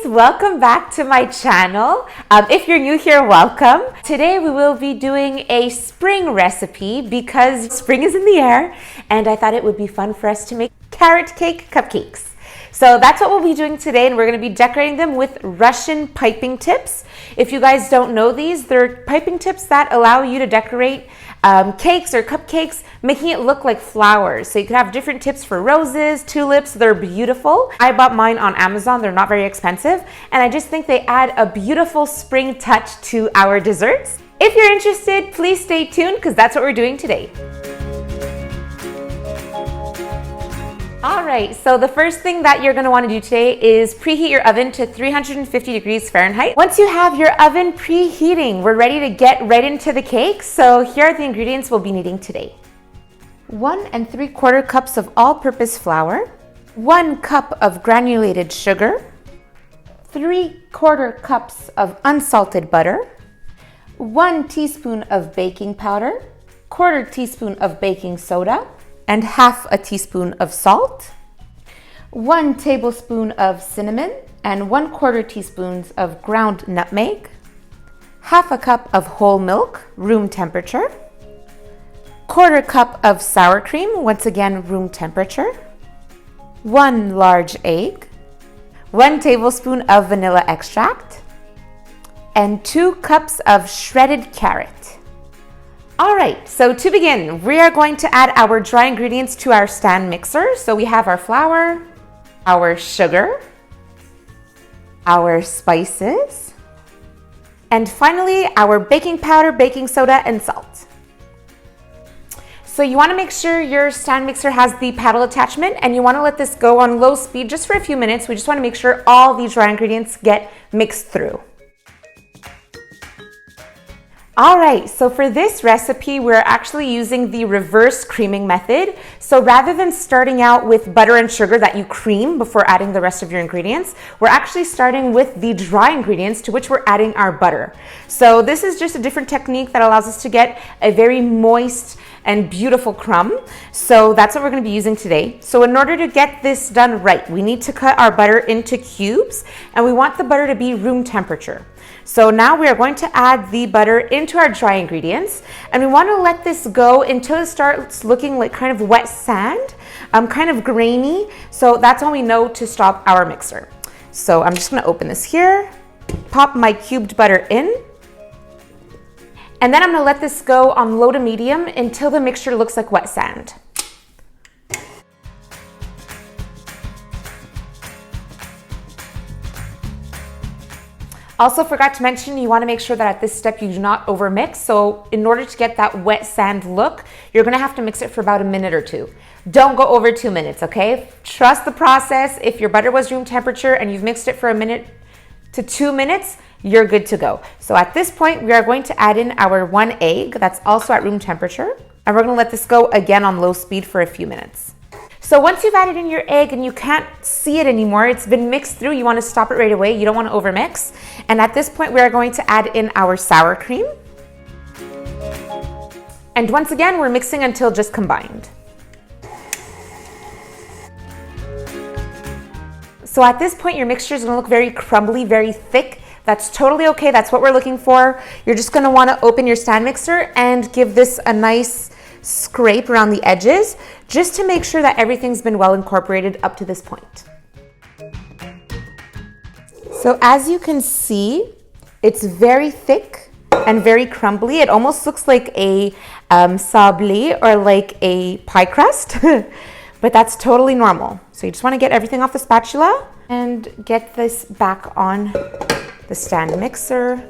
welcome back to my channel. If you're new here, welcome. Today we will be doing a spring recipe because spring is in the air and I thought it would be fun for us to make carrot cake cupcakes. So that's what we'll be doing today, and we're going to be decorating them with Russian piping tips. If you guys don't know these, they're piping tips that allow you to decorate cakes or cupcakes, making it look like flowers. So you can have different tips for roses, tulips. They're beautiful. I bought mine on Amazon. They're not very expensive, and I just think they add a beautiful spring touch to our desserts. If you're interested, please stay tuned because that's what we're doing today. All right, so the first thing that you're gonna wanna do today is preheat your oven to 350 degrees Fahrenheit. Once you have your oven preheating, we're ready to get right into the cake. So here are the ingredients we'll be needing today. 1 3/4 cups of all-purpose flour, 1 cup of granulated sugar, 3/4 cups of unsalted butter, 1 teaspoon of baking powder, 1/4 teaspoon of baking soda, and 1/2 teaspoon of salt, 1 tablespoon of cinnamon, and 1/4 teaspoons of ground nutmeg, 1/2 cup of whole milk, room temperature, 1/4 cup of sour cream, once again room temperature, 1 large egg, 1 tablespoon of vanilla extract, and 2 cups of shredded carrot. All right, so to begin, we are going to add our dry ingredients to our stand mixer. So we have our flour, our sugar, our spices, and finally our baking powder, baking soda, and salt. So you want to make sure your stand mixer has the paddle attachment, and you want to let this go on low speed just for a few minutes. We just want to make sure all these dry ingredients get mixed through. All right, so for this recipe, we're actually using the reverse creaming method. So rather than starting out with butter and sugar that you cream before adding the rest of your ingredients, we're actually starting with the dry ingredients to which we're adding our butter. So this is just a different technique that allows us to get a very moist and beautiful crumb. So that's what we're gonna be using today. So in order to get this done right, we need to cut our butter into cubes, and we want the butter to be room temperature. So now we are going to add the butter into our dry ingredients, and we want to let this go until it starts looking like kind of wet sand, kind of grainy. So that's when we know to stop our mixer. So I'm just going to open this here, pop my cubed butter in, and then I'm going to let this go on low to medium until the mixture looks like wet sand. Also forgot to mention, you want to make sure that at this step you do not overmix. So in order to get that wet sand look, you're going to have to mix it for about a minute or two. Don't go over 2 minutes, okay? Trust the process. If your butter was room temperature and you've mixed it for 1 minute to 2 minutes, you're good to go. So at this point, we are going to add in our 1 egg that's also at room temperature, and we're going to let this go again on low speed for a few minutes. So once you've added in your egg and you can't see it anymore, it's been mixed through, you want to stop it right away. You don't want to overmix. And at this point, we are going to add in our sour cream. And once again, we're mixing until just combined. So at this point, your mixture is going to look very crumbly, very thick. That's totally okay. That's what we're looking for. You're just going to want to open your stand mixer and give this a nice scrape around the edges just to make sure that everything's been well incorporated up to this point. So as you can see, it's very thick and very crumbly. It almost looks like a sablé or like a pie crust, but that's totally normal. So you just want to get everything off the spatula and get this back on the stand mixer.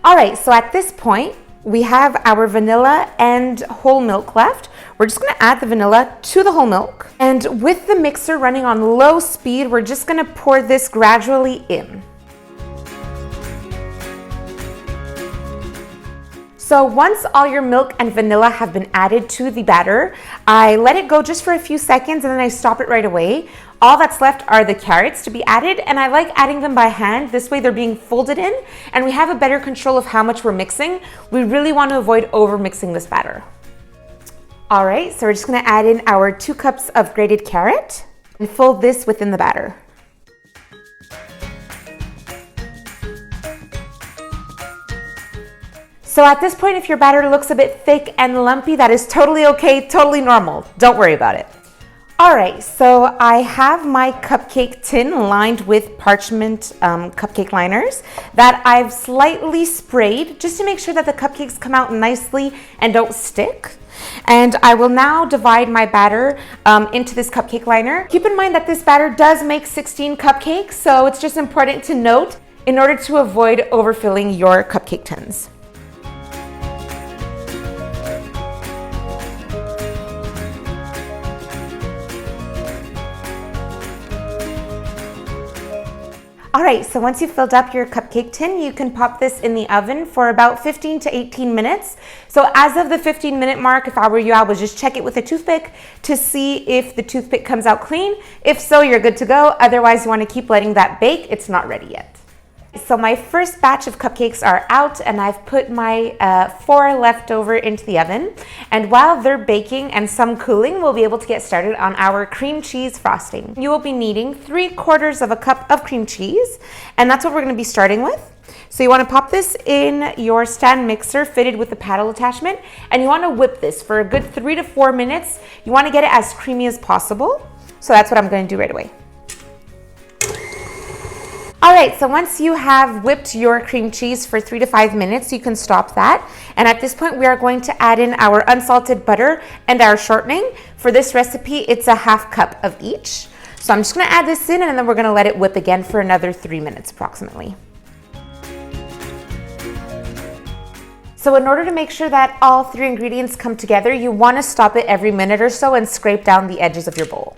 All right, so at this point, we have our vanilla and whole milk left. We're just gonna add the vanilla to the whole milk. And with the mixer running on low speed, we're just gonna pour this gradually in. So once all your milk and vanilla have been added to the batter, I let it go just for a few seconds and then I stop it right away. All that's left are the carrots to be added, and I like adding them by hand. This way they're being folded in and we have a better control of how much we're mixing. We really want to avoid over mixing this batter. All right, so we're just gonna add in our 2 cups of grated carrot and fold this within the batter. So at this point, if your batter looks a bit thick and lumpy, that is totally okay, totally normal. Don't worry about it. All right, so I have my cupcake tin lined with parchment cupcake liners that I've slightly sprayed just to make sure that the cupcakes come out nicely and don't stick. And I will now divide my batter into this cupcake liner. Keep in mind that this batter does make 16 cupcakes, so it's just important to note in order to avoid overfilling your cupcake tins. All right, so once you've filled up your cupcake tin, you can pop this in the oven for about 15 to 18 minutes. So as of the 15-minute mark, if I were you, I would just check it with a toothpick to see if the toothpick comes out clean. If so, you're good to go. Otherwise, you want to keep letting that bake. It's not ready yet. So my first batch of cupcakes are out, and I've put my 4 left over into the oven. And while they're baking and some cooling, we'll be able to get started on our cream cheese frosting. You will be needing 3/4 of a cup of cream cheese, and that's what we're going to be starting with. So you want to pop this in your stand mixer fitted with the paddle attachment, and you want to whip this for a good 3 to 4 minutes. You want to get it as creamy as possible. So that's what I'm going to do right away. All right, so once you have whipped your cream cheese for 3 to 5 minutes, you can stop that. And at this point, we are going to add in our unsalted butter and our shortening. For this recipe, it's a 1/2 cup of each. So I'm just gonna add this in, and then we're gonna let it whip again for another 3 minutes approximately. So in order to make sure that all 3 ingredients come together, you wanna stop it every minute or so and scrape down the edges of your bowl.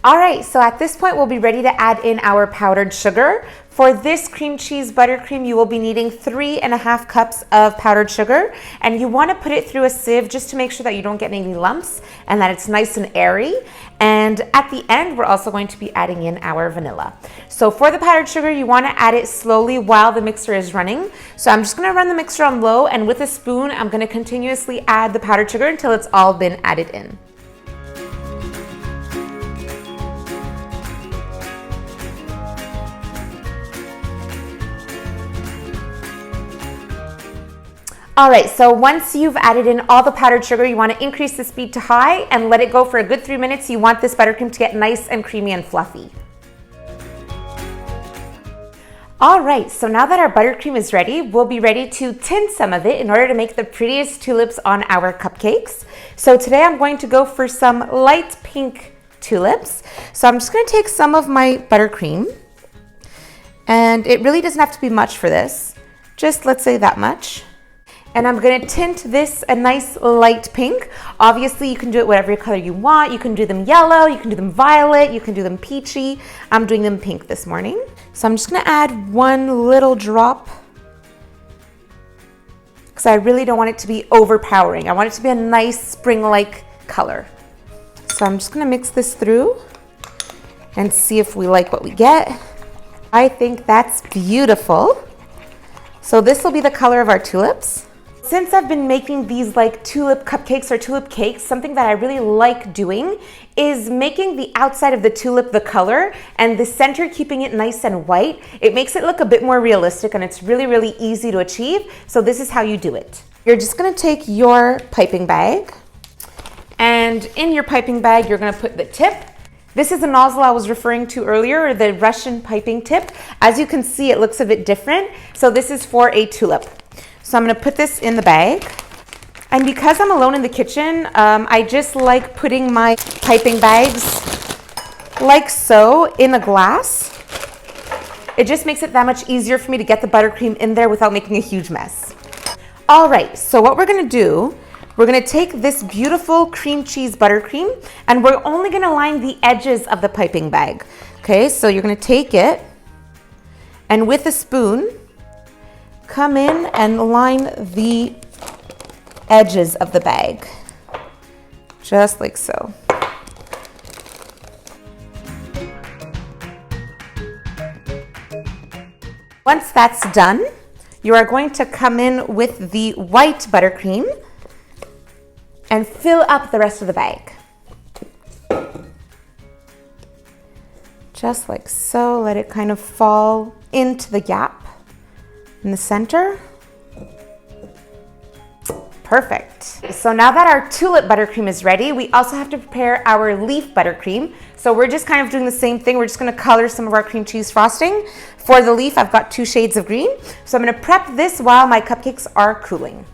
All right, so at this point, we'll be ready to add in our powdered sugar. For this cream cheese buttercream, you will be needing 3.5 cups of powdered sugar, and you wanna put it through a sieve just to make sure that you don't get any lumps and that it's nice and airy. And at the end, we're also going to be adding in our vanilla. So for the powdered sugar, you wanna add it slowly while the mixer is running. So I'm just gonna run the mixer on low, and with a spoon, I'm gonna continuously add the powdered sugar until it's all been added in. All right, so once you've added in all the powdered sugar, you want to increase the speed to high and let it go for a good 3 minutes. You want this buttercream to get nice and creamy and fluffy. All right, so now that our buttercream is ready, we'll be ready to tint some of it in order to make the prettiest tulips on our cupcakes. So today I'm going to go for some light pink tulips. So I'm just going to take some of my buttercream, and it really doesn't have to be much for this. Just let's say that much. And I'm gonna tint this a nice light pink. Obviously, you can do it whatever color you want. You can do them yellow, you can do them violet, you can do them peachy. I'm doing them pink this morning. So I'm just gonna add 1 little drop because I really don't want it to be overpowering. I want it to be a nice spring-like color. So I'm just gonna mix this through and see if we like what we get. I think that's beautiful. So this will be the color of our tulips. Since I've been making these like tulip cupcakes or tulip cakes, something that I really like doing is making the outside of the tulip the color and the center keeping it nice and white. It makes it look a bit more realistic, and it's really, really easy to achieve. So this is how you do it. You're just gonna take your piping bag, and in your piping bag, you're gonna put the tip. This is the nozzle I was referring to earlier, the Russian piping tip. As you can see, it looks a bit different. So this is for a tulip. So I'm gonna put this in the bag. And because I'm alone in the kitchen, I just like putting my piping bags like so in a glass. It just makes it that much easier for me to get the buttercream in there without making a huge mess. All right, so what we're gonna do, we're gonna take this beautiful cream cheese buttercream, and we're only gonna line the edges of the piping bag. Okay, so you're gonna take it, and with a spoon, come in and line the edges of the bag, just like so. Once that's done, you are going to come in with the white buttercream and fill up the rest of the bag. Just like so. Let it kind of fall into the gap in the center. Perfect. So now that our tulip buttercream is ready, we also have to prepare our leaf buttercream. So we're just kind of doing the same thing. We're just going to color some of our cream cheese frosting. For the leaf, I've got 2 shades of green. So I'm going to prep this while my cupcakes are cooling.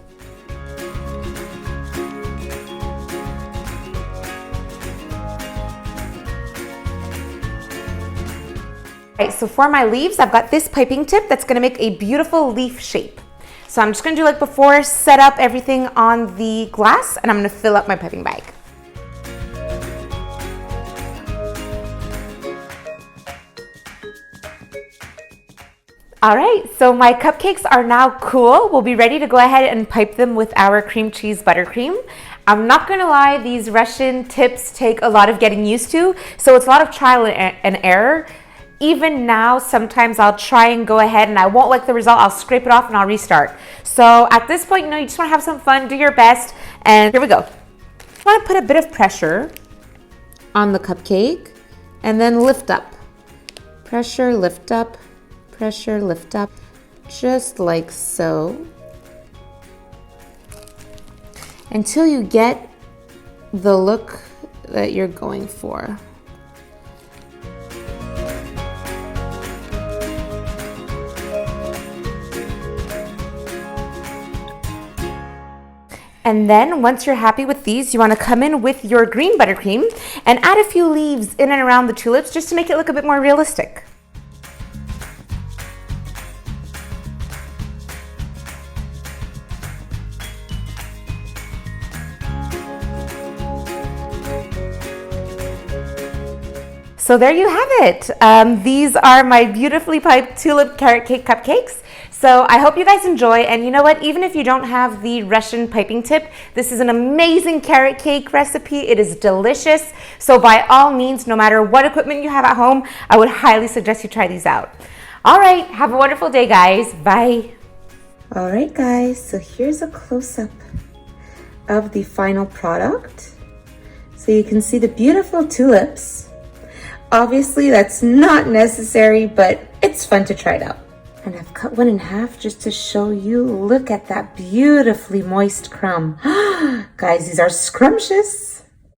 Alright, so for my leaves, I've got this piping tip that's going to make a beautiful leaf shape. So I'm just going to do like before, set up everything on the glass, and I'm going to fill up my piping bag. All right, so my cupcakes are now cool. We'll be ready to go ahead and pipe them with our cream cheese buttercream. I'm not gonna lie, these Russian tips take a lot of getting used to, so it's a lot of trial and error. Even now, sometimes I'll try and go ahead and I won't like the result, I'll scrape it off and I'll restart. So at this point, you just wanna have some fun, do your best, and here we go. You wanna put a bit of pressure on the cupcake and then lift up. Pressure, lift up, pressure, lift up, just like so. Until you get the look that you're going for. And then once you're happy with these, you want to come in with your green buttercream and add a few leaves in and around the tulips just to make it look a bit more realistic. So there you have it. These are my beautifully piped tulip carrot cake cupcakes. So I hope you guys enjoy, and you know what, even if you don't have the Russian piping tip, this is an amazing carrot cake recipe. It is delicious. So by all means, no matter what equipment you have at home, I would highly suggest you try these out. All right, have a wonderful day, guys. Bye. All right, guys, so here's a close-up of the final product. So you can see the beautiful tulips. Obviously, that's not necessary, but it's fun to try it out. And I've cut one in half just to show you. Look at that beautifully moist crumb. Guys, these are scrumptious.